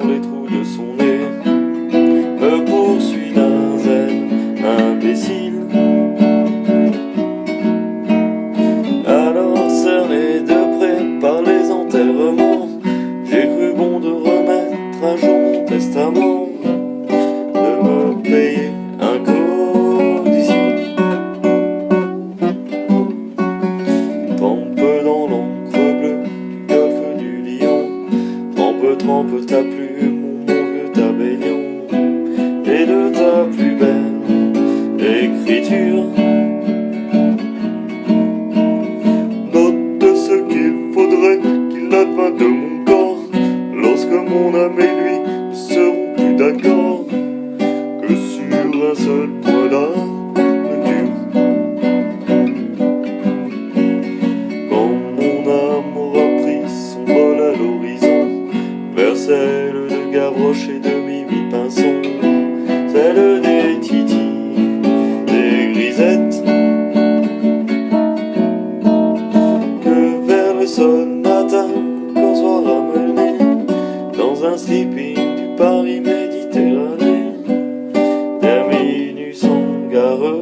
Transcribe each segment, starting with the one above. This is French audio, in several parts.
dans les trous de son nez, me poursuit d'un zen imbécile. Alors cerné de près par les enterrements, j'ai cru bon de remettre à jour mon testament, de me payer un codicille. Trempe dans l'encre bleue du golfe du Lion, trempe ta plume, mon vieux tabellion, et de ta plus belle écriture. Note ce qu'il faudrait qu'il advint de mon corps, lorsque mon âme et lui ne seront plus d'accord, que sur un seul point d'aventure. Quand mon âme aura pris son vol à l'horizon, vers celle de Gavroche et de Mimi Pinson, celle des Titi, des Grisettes, que vers le sol matin qu'on soit ramené dans un sleeping du Paris Méditerranée, terminus en gare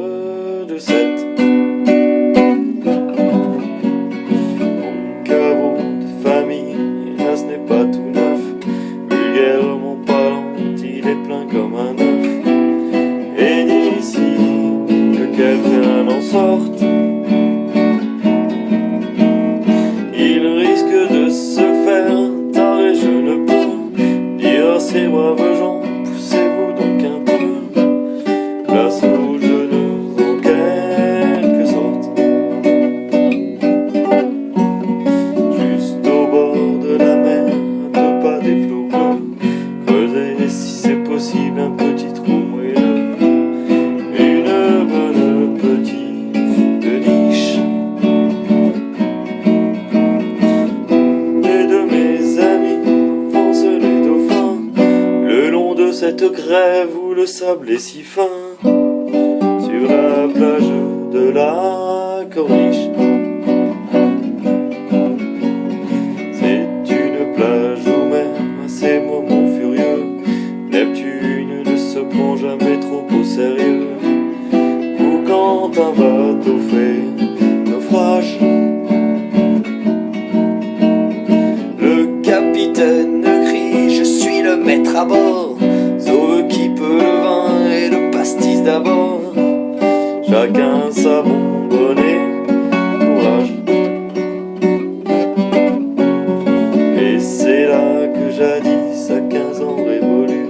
de Sète. Mon caveau de famille, là ce n'est pas tout neuf, vulgairement parlant, il est plein comme un œuf, et d'ici que quelqu'un en sorte, il risque de se faire tarer. Je ne peux dire à ces braves gens, poussez-vous donc un peu, place aux genoux en quelque sorte. Juste au bord de la mer, à 2 pas des flots bleus, creusez si c'est possible un petit trou moelleux, une bonne petite niche. Et de mes amis foncent les dauphins le long de cette grève où le sable est si fin, sur la plage de la Corniche. C'est une plage où même à ces moments furieux, Neptune ne se prend jamais trop au sérieux, ou quand un bateau fait naufrage, le capitaine crie: je suis le maître à bord, sauve qui peut le vin et le pastis d'abord, chacun sa bonbonnée, courage. Et c'est là que jadis, à 15 ans révolus,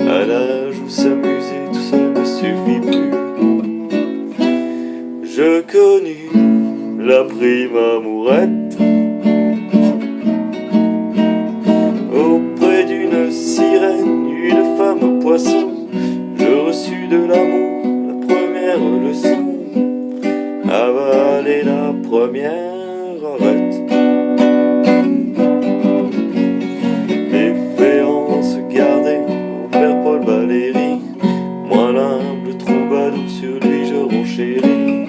à l'âge où s'amuser tout seul ne suffit plus, je connus la prime amourette auprès d'une sirène, une femme poisson. Je reçus de l'amour la première leçon, avaler la première arête. Déférence gardée au père Paul Valéry, moi l'humble troubadour, sur lui je renchéris.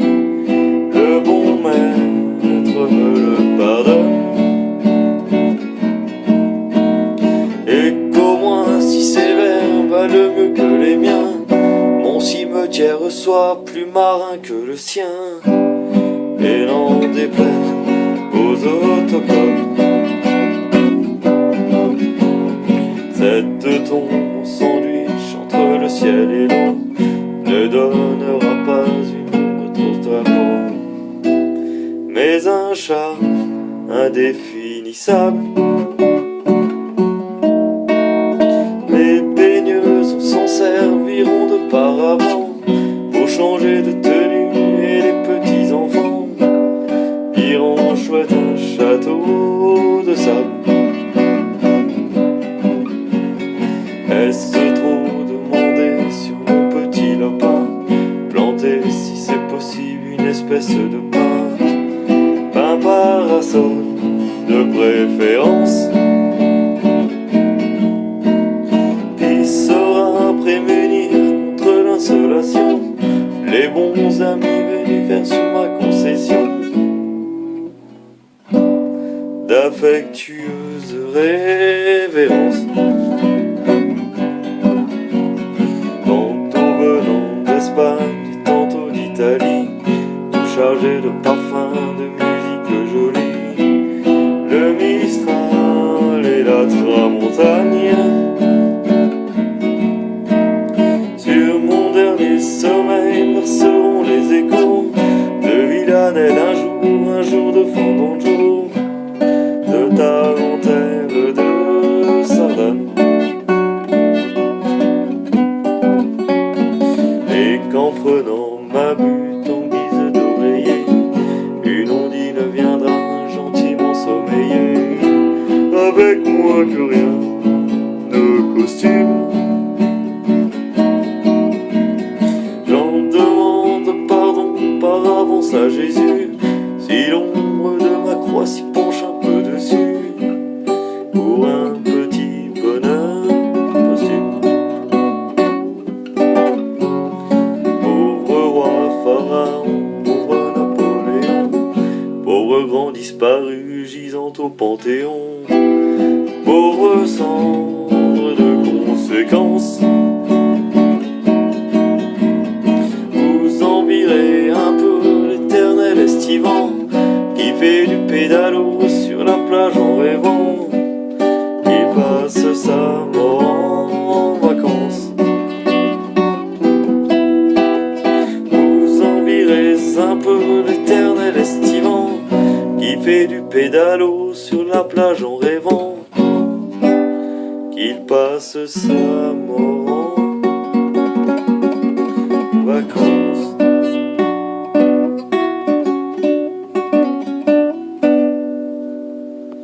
Le bon maître me le pardonne, et qu'au moins si ses vers valent mieux que les miens, mon cimetière soit plus marin que le sien, et n'en déplaise aux autochtones. Cette tombe en sandwich entre le ciel et l'eau ne donnera pas une autre tableau, mais un charme indéfinissable. Les baigneuses s'en serviront de paravent pour changer de tenue, et les petits enfants iront chouette un château de sable. Est-ce trop demander sur mon petit lopin, planter si c'est possible une espèce de pain parasol de préférence, qui saura prémunir contre l'insolation les bons amis venus faire sur ma concession d'affectueuse révérence. Panthéon, pauvre cendre de conséquences. Vous envirez un peu l'éternel estivant qui fait du pédalo sur la plage en rêvant. Il passe sa mort en vacances. Vous envirez un peu l'éternel estivant qui fait du pédalo sur la plage en rêvant qu'il passe sa mort